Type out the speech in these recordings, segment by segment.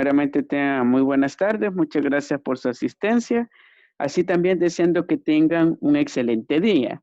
primeramente tengan muy buenas tardes. Muchas gracias por su asistencia. Así también deseando que tengan un excelente día.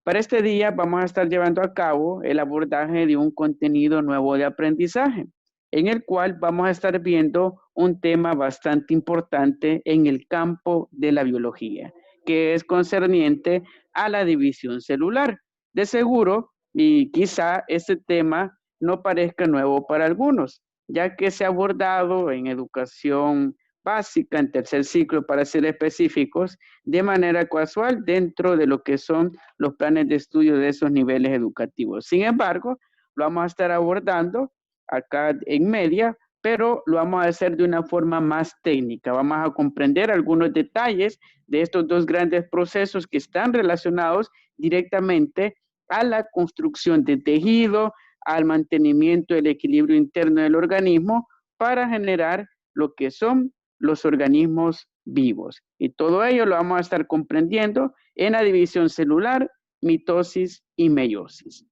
Para este día vamos a estar llevando a cabo el abordaje de un contenido nuevo de aprendizaje, en el cual vamos a estar viendo un tema bastante importante en el campo de la biología, que es concerniente a la división celular. De seguro, y quizá este tema no parezca nuevo para algunos, ya que se ha abordado en educación básica, en tercer ciclo, para ser específicos, de manera casual dentro de lo que son los planes de estudio de esos niveles educativos. Sin embargo, lo vamos a estar abordando acá en media, pero lo vamos a hacer de una forma más técnica. Vamos a comprender algunos detalles de estos dos grandes procesos que están relacionados directamente a la construcción de tejido, al mantenimiento del equilibrio interno del organismo para generar lo que son los organismos vivos. Y todo ello lo vamos a estar comprendiendo en la división celular, mitosis y meiosis.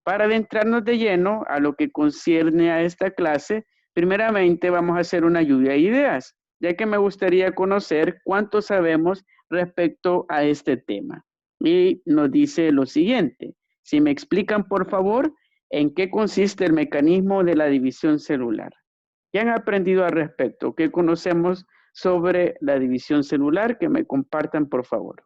Para adentrarnos de lleno a lo que concierne a esta clase, primeramente vamos a hacer una lluvia de ideas, ya que me gustaría conocer cuánto sabemos respecto a este tema. Y nos dice lo siguiente: si me explican por favor en qué consiste el mecanismo de la división celular. ¿Qué han aprendido al respecto? ¿Qué conocemos sobre la división celular? Que me compartan por favor.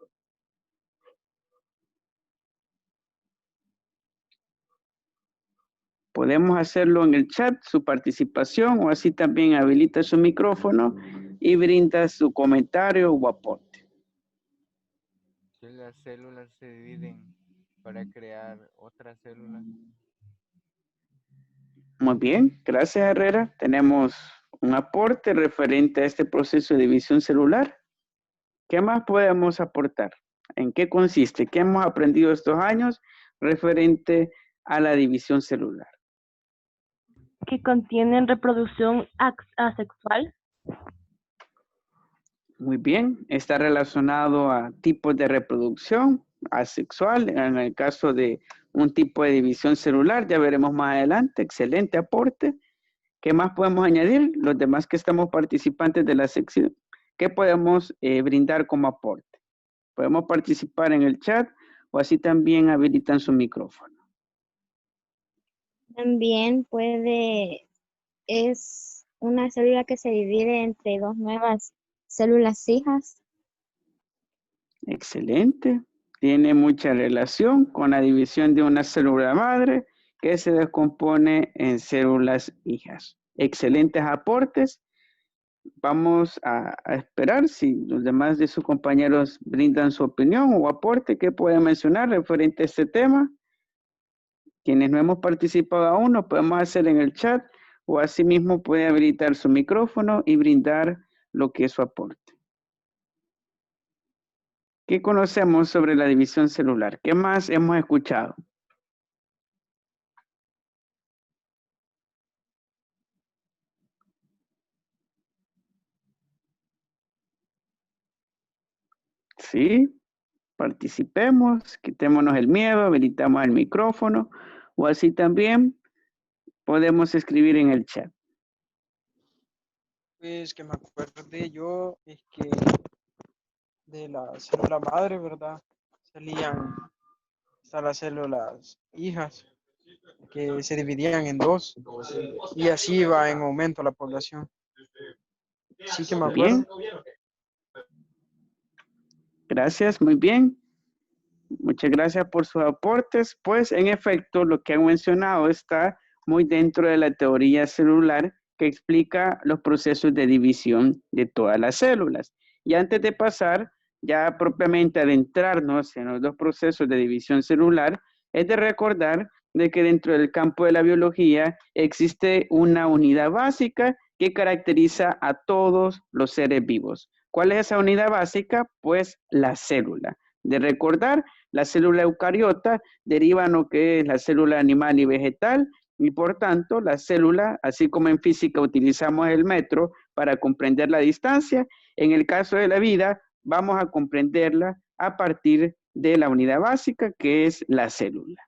Podemos hacerlo en el chat, su participación, o así también habilita su micrófono y brinda su comentario o aporte. Que las células se dividen para crear otras células. Muy bien, gracias Herrera. Tenemos un aporte referente a este proceso de división celular. ¿Qué más podemos aportar? ¿En qué consiste? ¿Qué hemos aprendido estos años referente a la división celular? Que contienen reproducción asexual. Muy bien, está relacionado a tipos de reproducción asexual, en el caso de un tipo de división celular, ya veremos más adelante. Excelente aporte. ¿Qué más podemos añadir? Los demás que estamos participantes de la sección, ¿qué podemos brindar como aporte? Podemos participar en el chat o así también habilitan su micrófono. También es una célula que se divide entre dos nuevas células hijas. Excelente. Tiene mucha relación con la división de una célula madre que se descompone en células hijas. Excelentes aportes. Vamos a esperar si los demás de sus compañeros brindan su opinión o aporte que pueden mencionar referente a este tema. Quienes no hemos participado aún lo podemos hacer en el chat o asimismo puede habilitar su micrófono y brindar lo que es su aporte. ¿Qué conocemos sobre la división celular? ¿Qué más hemos escuchado? Sí, participemos, quitémonos el miedo, habilitamos el micrófono o así también podemos escribir en el chat. Pues que me acuerde yo es que de la célula madre, ¿verdad? Están las células hijas que se dividían en dos y así va en aumento la población. Sí que me acuerdo. Bien. Gracias, muy bien. Muchas gracias por sus aportes. Pues en efecto, lo que han mencionado está muy dentro de la teoría celular que explica los procesos de división de todas las células. Y antes de pasar ya propiamente adentrarnos en los dos procesos de división celular, es de recordar de que dentro del campo de la biología existe una unidad básica que caracteriza a todos los seres vivos. ¿Cuál es esa unidad básica? Pues la célula. De recordar, la célula eucariota deriva en lo que es la célula animal y vegetal y por tanto la célula, así como en física utilizamos el metro para comprender la distancia, en el caso de la vida vamos a comprenderla a partir de la unidad básica que es la célula.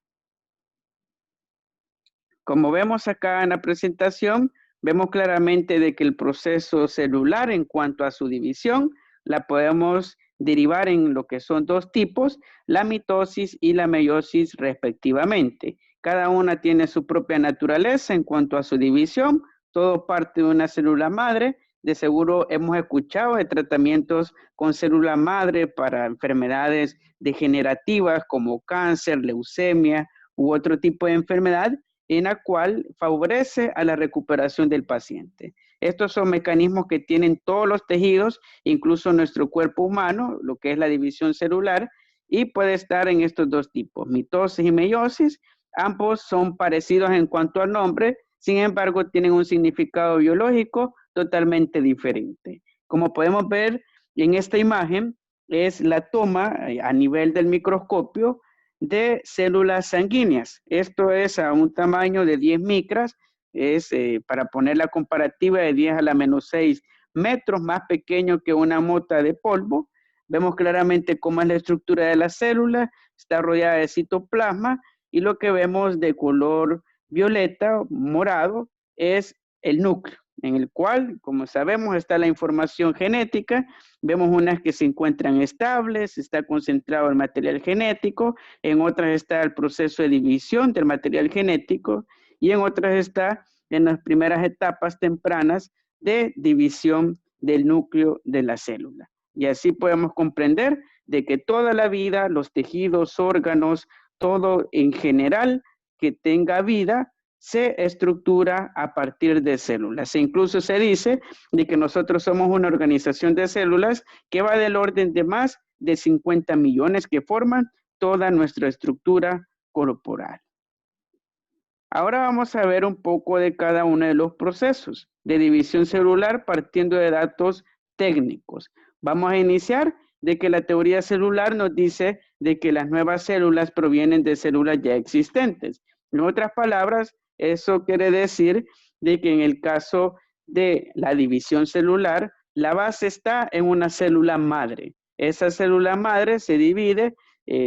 Como vemos acá en la presentación, vemos claramente de que el proceso celular en cuanto a su división la podemos derivar en lo que son dos tipos, la mitosis y la meiosis respectivamente. Cada una tiene su propia naturaleza en cuanto a su división, todo parte de una célula madre. De seguro hemos escuchado de tratamientos con célula madre para enfermedades degenerativas como cáncer, leucemia u otro tipo de enfermedad en la cual favorece a la recuperación del paciente. Estos son mecanismos que tienen todos los tejidos, incluso nuestro cuerpo humano, lo que es la división celular, y puede estar en estos dos tipos, mitosis y meiosis. Ambos son parecidos en cuanto al nombre, sin embargo, tienen un significado biológico totalmente diferente. Como podemos ver en esta imagen, es la toma a nivel del microscopio de células sanguíneas. Esto es a un tamaño de 10 micras, es para poner la comparativa de 10 a la menos 6 metros, más pequeño que una mota de polvo. Vemos claramente cómo es la estructura de la célula, está rodeada de citoplasma y lo que vemos de color violeta, morado, es el núcleo, en el cual, como sabemos, está la información genética. Vemos unas que se encuentran estables, está concentrado el material genético, en otras está el proceso de división del material genético y en otras está en las primeras etapas tempranas de división del núcleo de la célula. Y así podemos comprender de que toda la vida, los tejidos, órganos, todo en general que tenga vida, se estructura a partir de células. E incluso se dice de que nosotros somos una organización de células que va del orden de más de 50 millones que forman toda nuestra estructura corporal. Ahora vamos a ver un poco de cada uno de los procesos de división celular partiendo de datos técnicos. Vamos a iniciar de que la teoría celular nos dice de que las nuevas células provienen de células ya existentes. En otras palabras, eso quiere decir de que en el caso de la división celular, la base está en una célula madre. Esa célula madre se divide,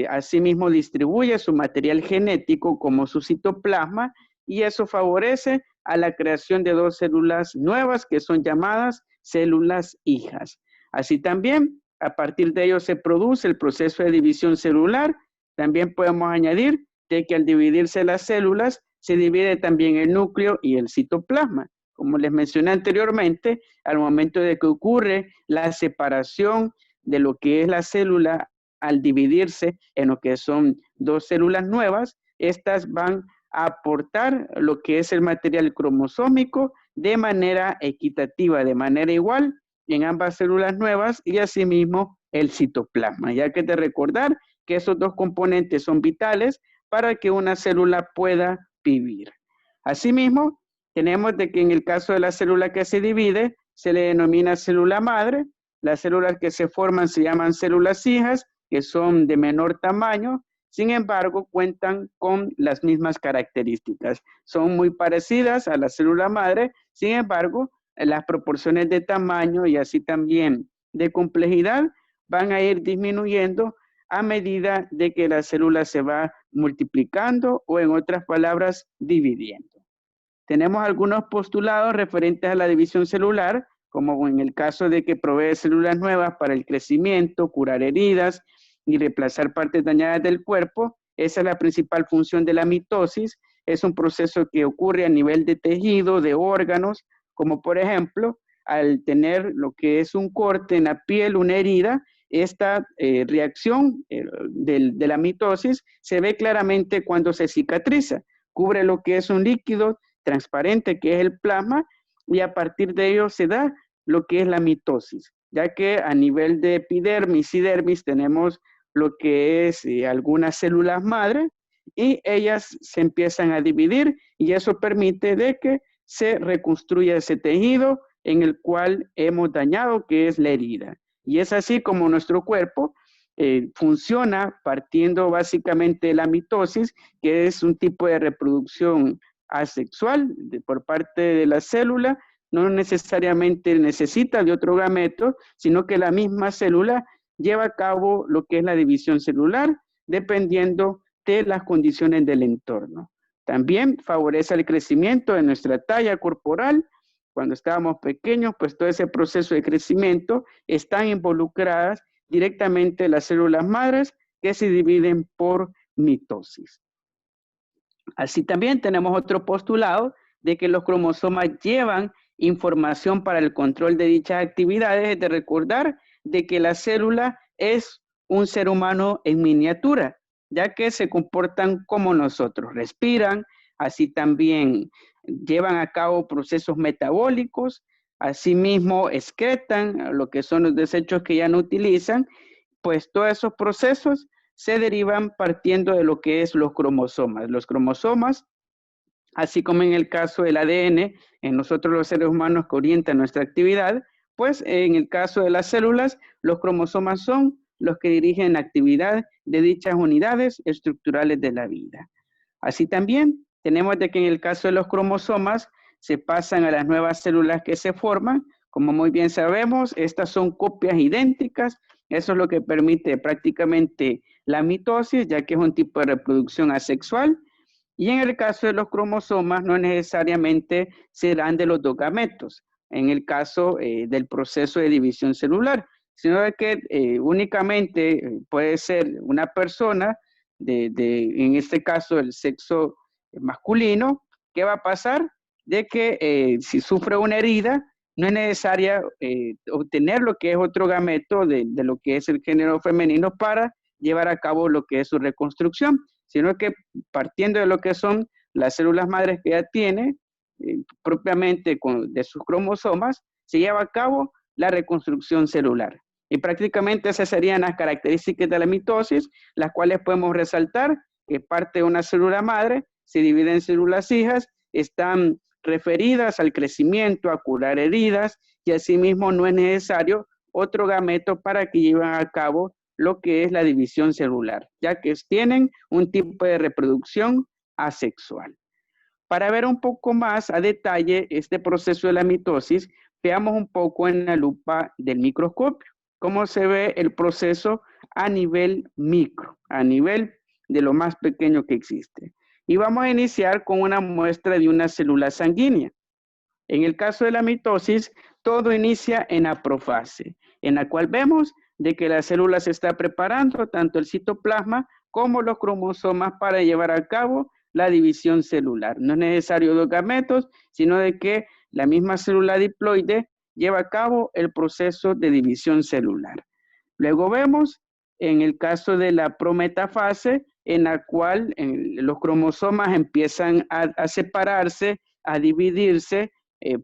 asimismo distribuye su material genético como su citoplasma y eso favorece a la creación de dos células nuevas que son llamadas células hijas. Así también, a partir de ello se produce el proceso de división celular. También podemos añadir de que al dividirse las células, se divide también el núcleo y el citoplasma. Como les mencioné anteriormente, al momento de que ocurre la separación de lo que es la célula al dividirse en lo que son dos células nuevas, estas van a aportar lo que es el material cromosómico de manera equitativa, de manera igual en ambas células nuevas y asimismo el citoplasma. Ya que de recordar que esos dos componentes son vitales para que una célula pueda vivir. Asimismo, tenemos de que en el caso de la célula que se divide, se le denomina célula madre. Las células que se forman se llaman células hijas, que son de menor tamaño, sin embargo, cuentan con las mismas características. Son muy parecidas a la célula madre, sin embargo, las proporciones de tamaño y así también de complejidad van a ir disminuyendo a medida de que la célula se va multiplicando o en otras palabras, dividiendo. Tenemos algunos postulados referentes a la división celular, como en el caso de que provee células nuevas para el crecimiento, curar heridas y reemplazar partes dañadas del cuerpo. Esa es la principal función de la mitosis. Es un proceso que ocurre a nivel de tejido, de órganos, como por ejemplo, al tener lo que es un corte en la piel, una herida, esta reacción de la mitosis se ve claramente cuando se cicatriza. Cubre lo que es un líquido transparente, que es el plasma, y a partir de ello se da lo que es la mitosis, ya que a nivel de epidermis y dermis tenemos lo que es algunas células madre y ellas se empiezan a dividir y eso permite de que se reconstruya ese tejido en el cual hemos dañado, que es la herida. Y es así como nuestro cuerpo funciona partiendo básicamente de la mitosis, que es un tipo de reproducción asexual por parte de la célula. No necesariamente necesita de otro gameto, sino que la misma célula lleva a cabo lo que es la división celular, dependiendo de las condiciones del entorno. También favorece el crecimiento de nuestra talla corporal cuando estábamos pequeños, pues todo ese proceso de crecimiento están involucradas directamente las células madres que se dividen por mitosis. Así también tenemos otro postulado de que los cromosomas llevan información para el control de dichas actividades, de recordar de que la célula es un ser humano en miniatura, ya que se comportan como nosotros, respiran, así también llevan a cabo procesos metabólicos, asimismo excretan lo que son los desechos que ya no utilizan, pues todos esos procesos se derivan partiendo de lo que es los cromosomas. Los cromosomas, así como en el caso del ADN, en nosotros los seres humanos que orientan nuestra actividad, pues en el caso de las células, los cromosomas son los que dirigen la actividad de dichas unidades estructurales de la vida. Así también tenemos de que en el caso de los cromosomas se pasan a las nuevas células que se forman. Como muy bien sabemos, estas son copias idénticas. Eso es lo que permite prácticamente la mitosis, ya que es un tipo de reproducción asexual. Y en el caso de los cromosomas, no necesariamente serán de los dos gametos, en el caso del proceso de división celular, sino de que únicamente puede ser una persona, en este caso el sexo masculino. ¿Qué va a pasar? De que si sufre una herida, no es necesaria obtener lo que es otro gameto de lo que es el género femenino para llevar a cabo lo que es su reconstrucción, sino que partiendo de lo que son las células madres que ya tiene, propiamente de sus cromosomas, se lleva a cabo la reconstrucción celular. Y prácticamente esas serían las características de la mitosis, las cuales podemos resaltar que parte de una célula madre se divide en células hijas, están referidas al crecimiento, a curar heridas, y asimismo no es necesario otro gameto para que lleven a cabo lo que es la división celular, ya que tienen un tipo de reproducción asexual. Para ver un poco más a detalle este proceso de la mitosis, veamos un poco en la lupa del microscopio cómo se ve el proceso a nivel micro, a nivel de lo más pequeño que existe. Y vamos a iniciar con una muestra de una célula sanguínea. En el caso de la mitosis, todo inicia en la profase, en la cual vemos de que la célula se está preparando, tanto el citoplasma como los cromosomas, para llevar a cabo la división celular. No es necesario dos gametos, sino de que la misma célula diploide lleva a cabo el proceso de división celular. Luego vemos en el caso de la prometafase, en la cual los cromosomas empiezan a separarse, a dividirse,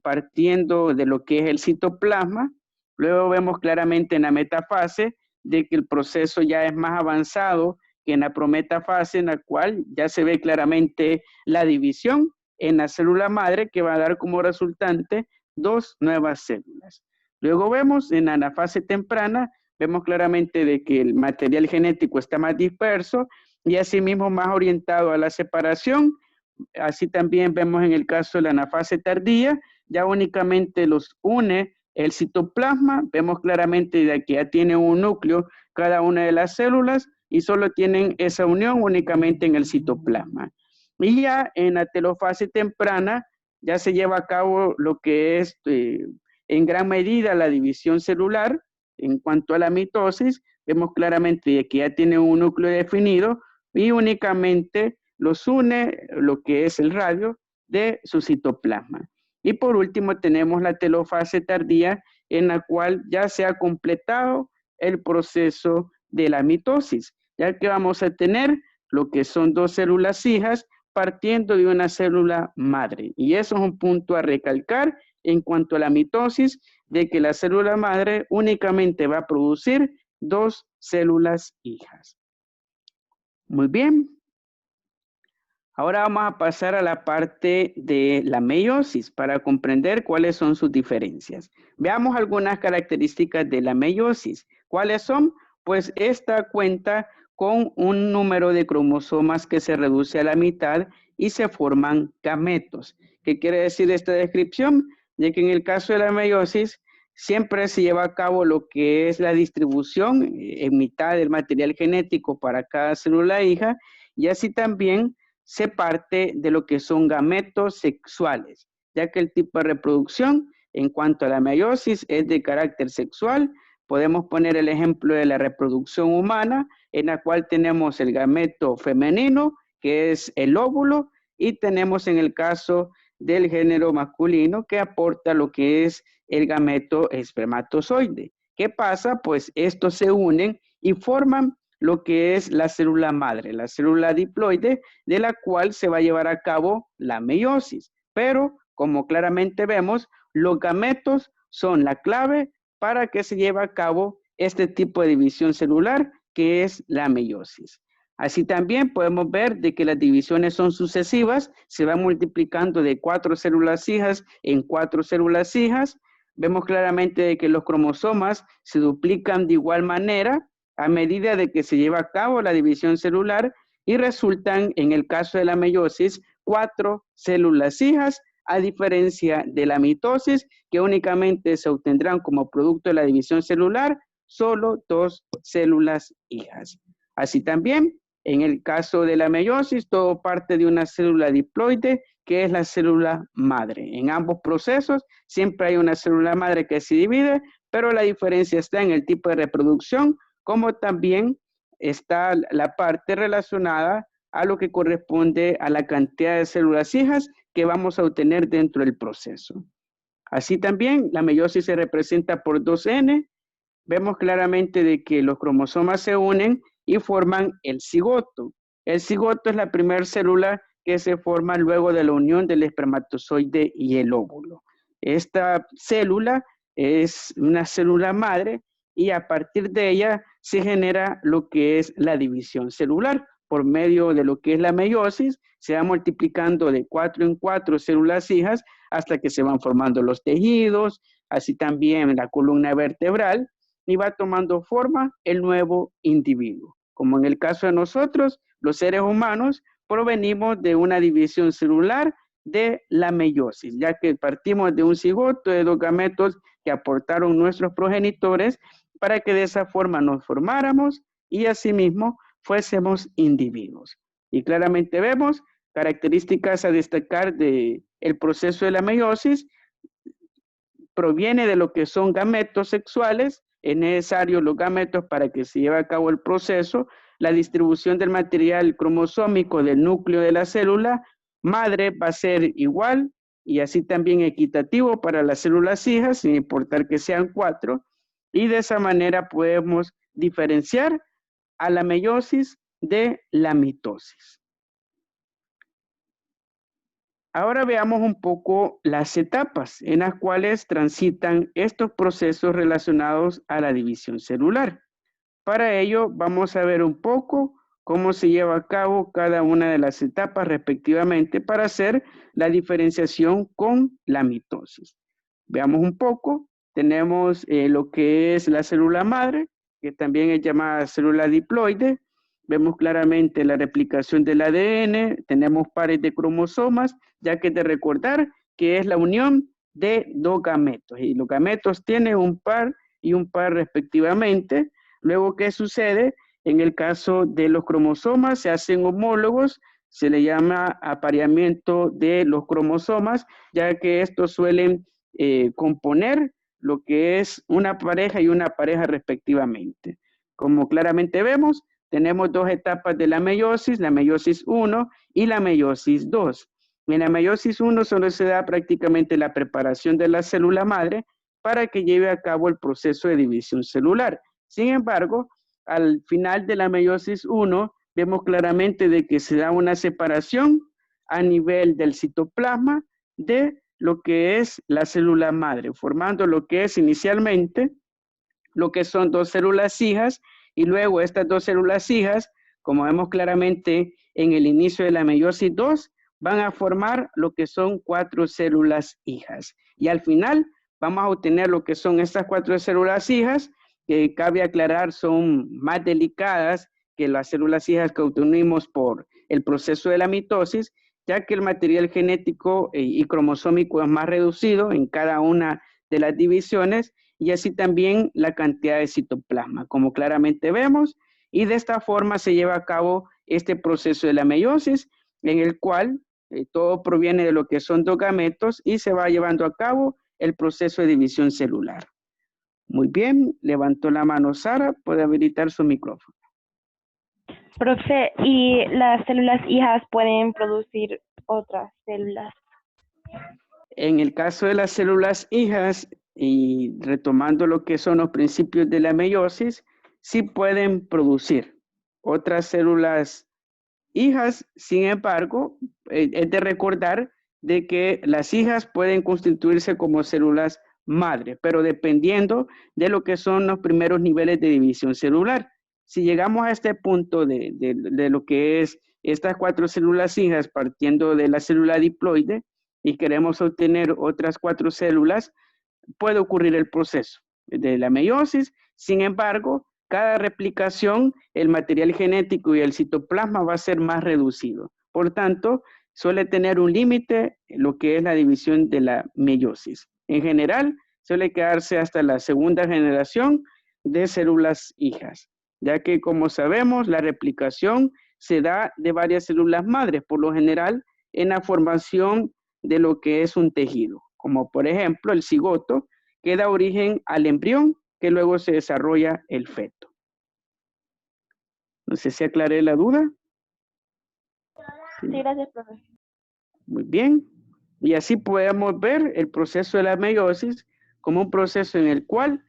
partiendo de lo que es el citoplasma. Luego vemos claramente en la metafase de que el proceso ya es más avanzado que en la prometafase, en la cual ya se ve claramente la división en la célula madre, que va a dar como resultante dos nuevas células. Luego vemos en la anafase temprana, vemos claramente de que el material genético está más disperso y asimismo más orientado a la separación. Así también vemos en el caso de la anafase tardía, ya únicamente los une el citoplasma. Vemos claramente de que ya tiene un núcleo cada una de las células y solo tienen esa unión únicamente en el citoplasma. Y ya en la telofase temprana ya se lleva a cabo lo que es en gran medida la división celular. En cuanto a la mitosis, vemos claramente de que ya tiene un núcleo definido y únicamente los une lo que es el radio de su citoplasma. Y por último tenemos la telofase tardía, en la cual ya se ha completado el proceso de la mitosis, ya que vamos a tener lo que son dos células hijas partiendo de una célula madre. Y eso es un punto a recalcar en cuanto a la mitosis, de que la célula madre únicamente va a producir dos células hijas. Muy bien. Ahora vamos a pasar a la parte de la meiosis para comprender cuáles son sus diferencias. Veamos algunas características de la meiosis. ¿Cuáles son? Pues esta cuenta con un número de cromosomas que se reduce a la mitad y se forman gametos. ¿Qué quiere decir esta descripción? De que en el caso de la meiosis siempre se lleva a cabo lo que es la distribución en mitad del material genético para cada célula hija, y así también se parte de lo que son gametos sexuales, ya que el tipo de reproducción en cuanto a la meiosis es de carácter sexual. Podemos poner el ejemplo de la reproducción humana, en la cual tenemos el gameto femenino, que es el óvulo, y tenemos en el caso del género masculino, que aporta lo que es el gameto espermatozoide. ¿Qué pasa? Pues estos se unen y forman lo que es la célula madre, la célula diploide, de la cual se va a llevar a cabo la meiosis. Pero, como claramente vemos, los gametos son la clave para que se lleve a cabo este tipo de división celular, que es la meiosis. Así también podemos ver de que las divisiones son sucesivas, se van multiplicando de 4 células hijas en 4 células hijas. Vemos claramente de que los cromosomas se duplican de igual manera a medida de que se lleva a cabo la división celular y resultan, en el caso de la meiosis, 4 células hijas, a diferencia de la mitosis, que únicamente se obtendrán como producto de la división celular solo 2 células hijas. Así también, en el caso de la meiosis, todo parte de una célula diploide, que es la célula madre. En ambos procesos siempre hay una célula madre que se divide, pero la diferencia está en el tipo de reproducción, como también está la parte relacionada a lo que corresponde a la cantidad de células hijas que vamos a obtener dentro del proceso. Así también, la meiosis se representa por 2N. Vemos claramente de que los cromosomas se unen y forman el cigoto. El cigoto es la primera célula que se forma luego de la unión del espermatozoide y el óvulo. Esta célula es una célula madre y a partir de ella se genera lo que es la división celular. Por medio de lo que es la meiosis, se va multiplicando de 4 en 4 células hijas hasta que se van formando los tejidos, así también la columna vertebral, y va tomando forma el nuevo individuo. Como en el caso de nosotros, los seres humanos, provenimos de una división celular de la meiosis, ya que partimos de un cigoto de 2 gametos que aportaron nuestros progenitores para que de esa forma nos formáramos y asimismo fuésemos individuos. Y claramente vemos características a destacar del proceso de la meiosis. Proviene de lo que son gametos sexuales. Es necesario los gametos para que se lleve a cabo el proceso. La distribución del material cromosómico del núcleo de la célula madre va a ser igual y así también equitativo para las células hijas, sin importar que sean 4. Y de esa manera podemos diferenciar a la meiosis de la mitosis. Ahora veamos un poco las etapas en las cuales transitan estos procesos relacionados a la división celular. Para ello vamos a ver un poco cómo se lleva a cabo cada una de las etapas respectivamente para hacer la diferenciación con la mitosis. Veamos un poco. Tenemos lo que es la célula madre, que también es llamada célula diploide. Vemos claramente la replicación del ADN, tenemos pares de cromosomas, ya que de recordar que es la unión de 2 gametos, y los gametos tienen un par y un par respectivamente. Luego, ¿qué sucede? En el caso de los cromosomas se hacen homólogos, se le llama apareamiento de los cromosomas, ya que estos suelen componer lo que es una pareja y una pareja respectivamente. Como claramente vemos, tenemos 2 etapas de la meiosis 1 y la meiosis 2. En la meiosis 1 solo se da prácticamente la preparación de la célula madre para que lleve a cabo el proceso de división celular. Sin embargo, al final de la meiosis 1, vemos claramente de que se da una separación a nivel del citoplasma de lo que es la célula madre, formando lo que es inicialmente lo que son 2 células hijas, y luego estas 2 células hijas, como vemos claramente en el inicio de la meiosis 2, van a formar lo que son 4 células hijas. Y al final vamos a obtener lo que son estas 4 células hijas, que cabe aclarar son más delicadas que las células hijas que obtuvimos por el proceso de la mitosis, ya que el material genético y cromosómico es más reducido en cada una de las divisiones, y así también la cantidad de citoplasma, como claramente vemos, y de esta forma se lleva a cabo este proceso de la meiosis, en el cual todo proviene de lo que son dos gametos y se va llevando a cabo el proceso de división celular. Muy bien, levantó la mano Sara, puede habilitar su micrófono. Profe, ¿y las células hijas pueden producir otras células? En el caso de las células hijas, y retomando lo que son los principios de la meiosis, sí pueden producir otras células hijas. Sin embargo, es de recordar de que las hijas pueden constituirse como células madre, pero dependiendo de lo que son los primeros niveles de división celular. Si llegamos a este punto de lo que es estas 4 células hijas partiendo de la célula diploide y queremos obtener otras 4 células, puede ocurrir el proceso de la meiosis. Sin embargo, cada replicación, el material genético y el citoplasma va a ser más reducido. Por tanto, suele tener un límite lo que es la división de la meiosis. En general, suele quedarse hasta la segunda generación de células hijas, ya que, como sabemos, la replicación se da de varias células madres, por lo general, en la formación de lo que es un tejido, como por ejemplo el cigoto, que da origen al embrión, que luego se desarrolla el feto. No sé si aclaré la duda. Sí, gracias, profe. Muy bien. Y así podemos ver el proceso de la meiosis como un proceso en el cual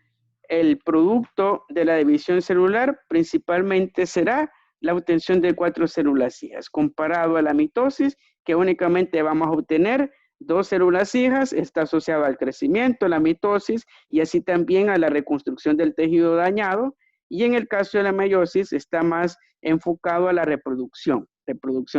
el producto de la división celular principalmente será la obtención de 4 células hijas, comparado a la mitosis, que únicamente vamos a obtener 2 células hijas. Está asociado al crecimiento, la mitosis, y así también a la reconstrucción del tejido dañado. Y en el caso de la meiosis está más enfocado a la reproducción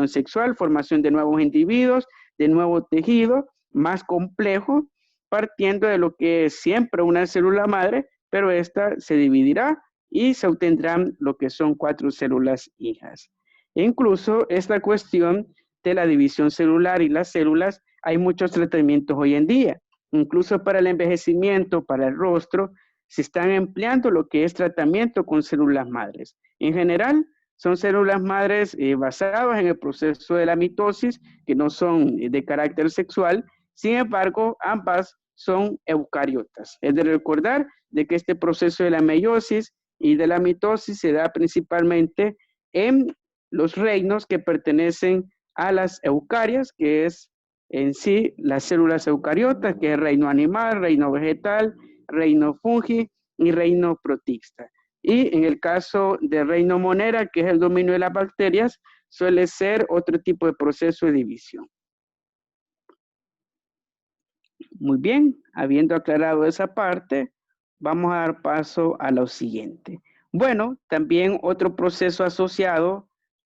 sexual, formación de nuevos individuos, de nuevo tejido, más complejo, partiendo de lo que es siempre una célula madre, pero esta se dividirá y se obtendrán lo que son 4 células hijas. E incluso esta cuestión de la división celular y las células, hay muchos tratamientos hoy en día. Incluso para el envejecimiento, para el rostro, se están empleando lo que es tratamiento con células madres. En general, son células madres basadas en el proceso de la mitosis, que no son de carácter sexual. Sin embargo, ambas son eucariotas. Es de recordar de que este proceso de la meiosis y de la mitosis se da principalmente en los reinos que pertenecen a las eucarias, que es en sí las células eucariotas, que es reino animal, reino vegetal, reino fungi y reino protista. Y en el caso de reino monera, que es el dominio de las bacterias, suele ser otro tipo de proceso de división. Muy bien, habiendo aclarado esa parte, vamos a dar paso a lo siguiente. Bueno, también otro proceso asociado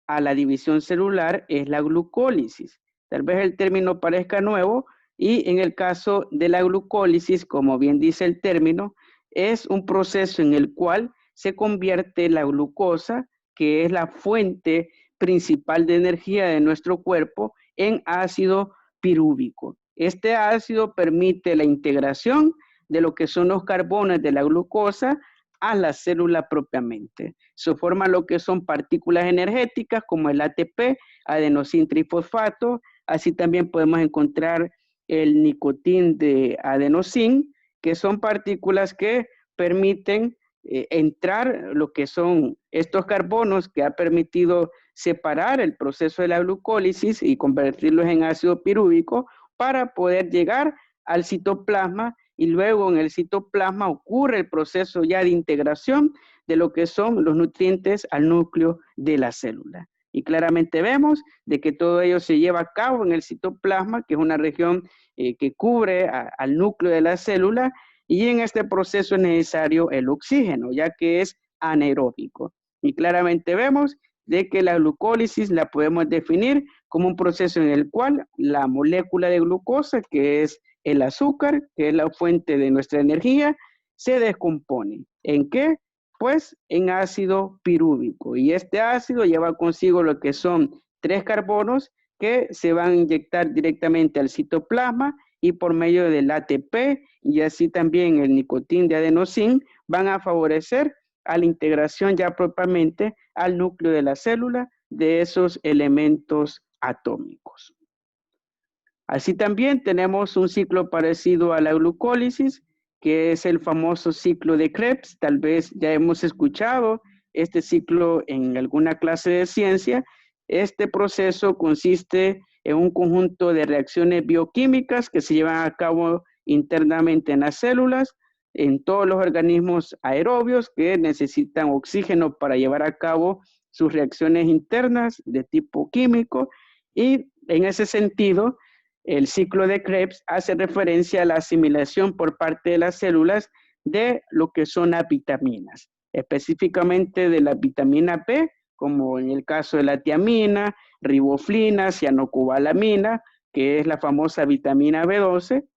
a la división celular es la glucólisis. Tal vez el término parezca nuevo, y en el caso de la glucólisis, como bien dice el término, es un proceso en el cual se convierte la glucosa, que es la fuente principal de energía de nuestro cuerpo, en ácido pirúvico. Este ácido permite la integración de lo que son los carbones de la glucosa a la célula propiamente. Se forman lo que son partículas energéticas como el ATP, adenosín trifosfato. Así también podemos encontrar el nicotín de adenosín, que son partículas que permiten entrar lo que son estos carbonos, que ha permitido separar el proceso de la glucólisis y convertirlos en ácido pirúvico para poder llegar al citoplasma, y luego en el citoplasma ocurre el proceso ya de integración de lo que son los nutrientes al núcleo de la célula. Y claramente vemos de que todo ello se lleva a cabo en el citoplasma, que es una región que cubre al núcleo de la célula, y en este proceso es necesario el oxígeno, ya que es anaeróbico. Y claramente vemos de que la glucólisis la podemos definir como un proceso en el cual la molécula de glucosa, que es el azúcar, que es la fuente de nuestra energía, se descompone. ¿En qué? Pues en ácido pirúvico. Y este ácido lleva consigo lo que son 3 carbonos que se van a inyectar directamente al citoplasma, y por medio del ATP y así también el nicotín de adenosín van a favorecer a la integración ya propiamente al núcleo de la célula de esos elementos atómicos. Así también tenemos un ciclo parecido a la glucólisis, que es el famoso ciclo de Krebs. Tal vez ya hemos escuchado este ciclo en alguna clase de ciencia. Este proceso consiste en un conjunto de reacciones bioquímicas que se llevan a cabo internamente en las células, en todos los organismos aerobios que necesitan oxígeno para llevar a cabo sus reacciones internas de tipo químico, y en ese sentido, el ciclo de Krebs hace referencia a la asimilación por parte de las células de lo que son las vitaminas, específicamente de la vitamina B, como en el caso de la tiamina, riboflina, cianocobalamina, que es la famosa vitamina B12,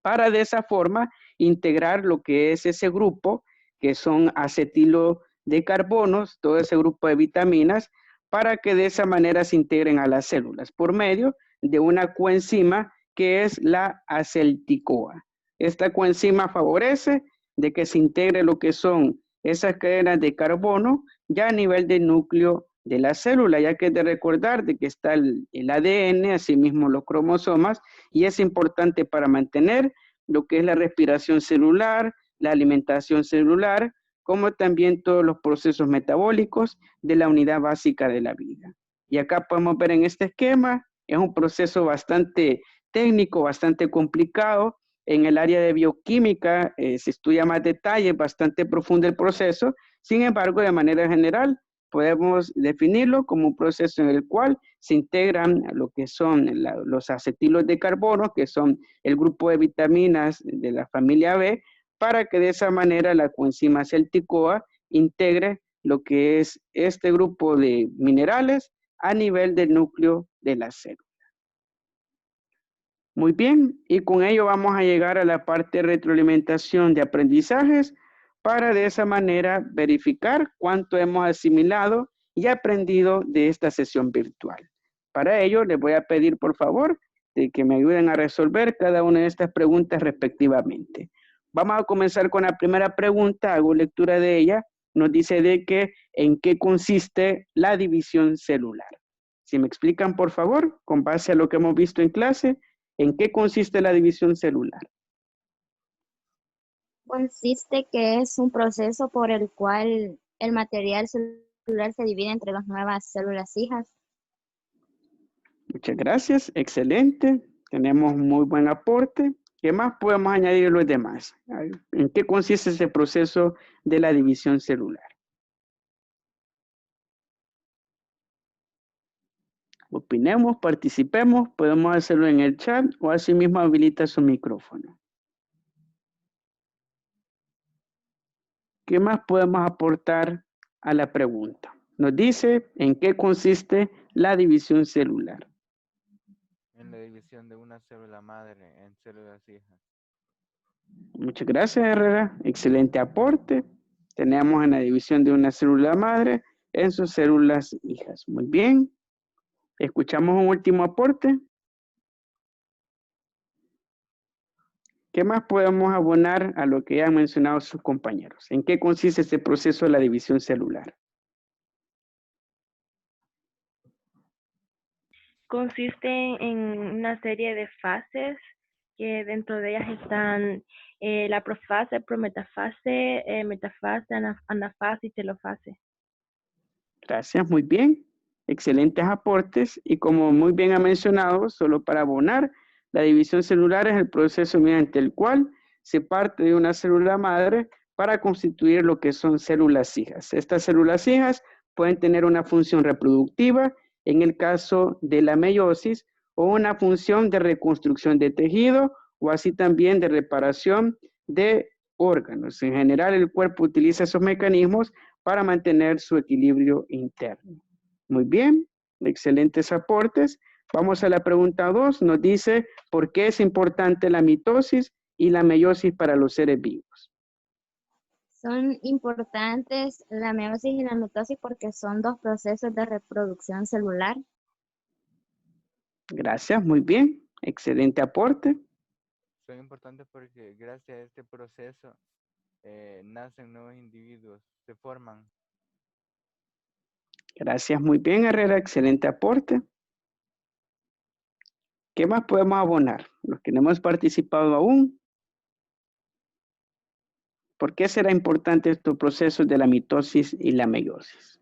para de esa forma integrar lo que es ese grupo, que son acetilo de carbonos, todo ese grupo de vitaminas, para que de esa manera se integren a las células por medio de una coenzima que es la acetilcoa. Esta coenzima favorece de que se integre lo que son esas cadenas de carbono ya a nivel del núcleo de la célula, ya que es de recordar de que está el ADN, asimismo los cromosomas, y es importante para mantener lo que es la respiración celular, la alimentación celular, como también todos los procesos metabólicos de la unidad básica de la vida. Y acá podemos ver en este esquema, es un proceso bastante técnico, bastante complicado. En el área de bioquímica se estudia más detalle, bastante profundo el proceso. Sin embargo, de manera general, podemos definirlo como un proceso en el cual se integran lo que son los acetilos de carbono, que son el grupo de vitaminas de la familia B, para que de esa manera la coenzima acetilcoa integre lo que es este grupo de minerales a nivel del núcleo de la célula. Muy bien, y con ello vamos a llegar a la parte de retroalimentación de aprendizajes para de esa manera verificar cuánto hemos asimilado y aprendido de esta sesión virtual. Para ello les voy a pedir por favor de que me ayuden a resolver cada una de estas preguntas respectivamente. Vamos a comenzar con la primera pregunta, hago lectura de ella. Nos dice de que en qué consiste la división celular. Si me explican por favor, con base a lo que hemos visto en clase, ¿en qué consiste la división celular? Consiste que es un proceso por el cual el material celular se divide entre las nuevas células hijas. Muchas gracias, excelente. Tenemos muy buen aporte. ¿Qué más podemos añadir los demás? ¿En qué consiste ese proceso de la división celular? Opinemos, participemos, podemos hacerlo en el chat o asimismo habilita su micrófono. ¿Qué más podemos aportar a la pregunta? Nos dice en qué consiste la división celular. En la división de una célula madre en células hijas. Muchas gracias, Herrera. Excelente aporte. Tenemos en la división de una célula madre en sus células hijas. Muy bien. Escuchamos un último aporte. ¿Qué más podemos abonar a lo que ya han mencionado sus compañeros? ¿En qué consiste este proceso de la división celular? Consiste en una serie de fases que dentro de ellas están la profase, prometafase, metafase, anafase y telofase. Gracias, muy bien. Excelentes aportes. Y como muy bien ha mencionado, solo para abonar, la división celular es el proceso mediante el cual se parte de una célula madre para constituir lo que son células hijas. Estas células hijas pueden tener una función reproductiva, en el caso de la meiosis, o una función de reconstrucción de tejido, o así también de reparación de órganos. En general, el cuerpo utiliza esos mecanismos para mantener su equilibrio interno. Muy bien, excelentes aportes. Vamos a la pregunta 2. Nos dice, ¿por qué es importante la mitosis y la meiosis para los seres vivos? Son importantes la meiosis y la mitosis porque son dos procesos de reproducción celular. Gracias, muy bien. Excelente aporte. Son importantes porque gracias a este proceso nacen nuevos individuos, se forman. Gracias, muy bien, Herrera. Excelente aporte. ¿Qué más podemos abonar? Los que no hemos participado aún. ¿Por qué será importante estos procesos de la mitosis y la meiosis?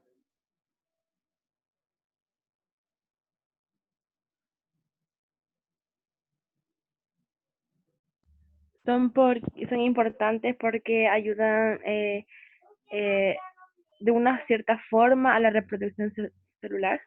Son importantes porque ayudan de una cierta forma a la reproducción celular.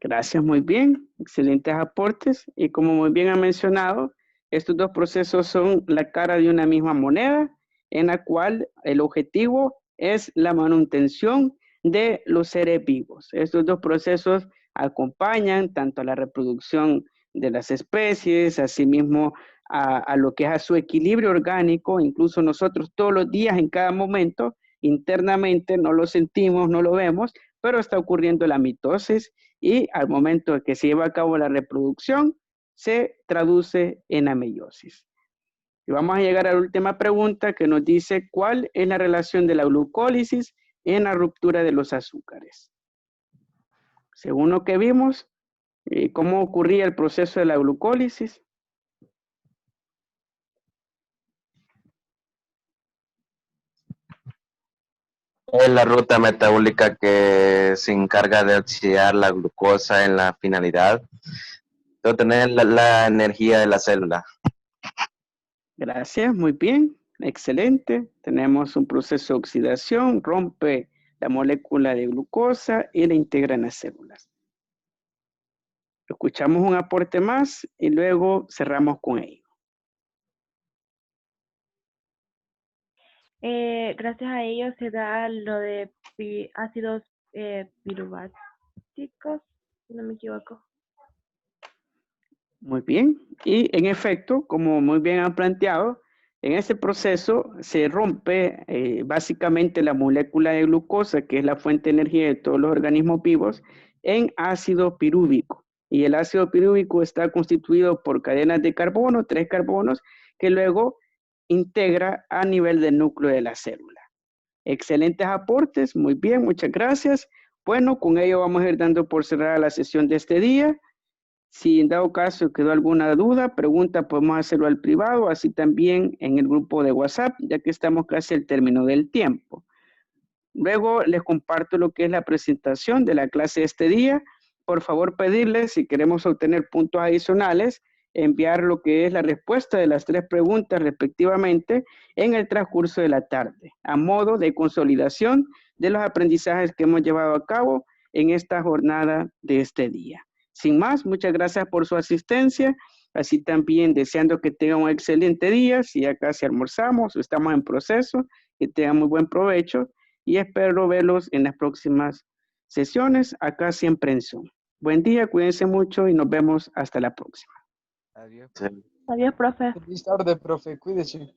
Gracias, muy bien. Excelentes aportes. Y como muy bien ha mencionado, estos dos procesos son la cara de una misma moneda, en la cual el objetivo es la manutención de los seres vivos. Estos dos procesos acompañan tanto a la reproducción de las especies, asimismo a lo que es a su equilibrio orgánico. Incluso nosotros todos los días, en cada momento, internamente no lo sentimos, no lo vemos, pero está ocurriendo la mitosis y al momento de que se lleva a cabo la reproducción, se traduce en la meiosis. Y vamos a llegar a la última pregunta que nos dice ¿cuál es la relación de la glucólisis en la ruptura de los azúcares? Según lo que vimos, ¿cómo ocurría el proceso de la glucólisis? Es la ruta metabólica que se encarga de oxidar la glucosa en la finalidad de obtener la energía de la célula. Gracias, muy bien, excelente. Tenemos un proceso de oxidación, rompe la molécula de glucosa y la integra en las células. Escuchamos un aporte más y luego cerramos con ello. Gracias a ello se da lo de ácidos pirubáticos, si no me equivoco. Muy bien. Y en efecto, como muy bien han planteado, en este proceso se rompe básicamente la molécula de glucosa, que es la fuente de energía de todos los organismos vivos, en ácido pirúvico. Y el ácido pirúvico está constituido por cadenas de carbono, 3 carbonos, que luego integra a nivel del núcleo de la célula. Excelentes aportes, muy bien, muchas gracias. Bueno, con ello vamos a ir dando por cerrada la sesión de este día. Si en dado caso quedó alguna duda, pregunta, podemos hacerlo al privado, así también en el grupo de WhatsApp, ya que estamos casi al término del tiempo. Luego les comparto lo que es la presentación de la clase de este día. Por favor, pedirles, si queremos obtener puntos adicionales, enviar lo que es la respuesta de las 3 preguntas respectivamente en el transcurso de la tarde, a modo de consolidación de los aprendizajes que hemos llevado a cabo en esta jornada de este día. Sin más, muchas gracias por su asistencia, así también deseando que tengan un excelente día, si ya casi almorzamos o estamos en proceso, que tengan muy buen provecho y espero verlos en las próximas sesiones, acá siempre en Zoom. Buen día, cuídense mucho y nos vemos hasta la próxima. Adiós. Sí. Adiós, profe. Feliz tarde, profe. Cuídese.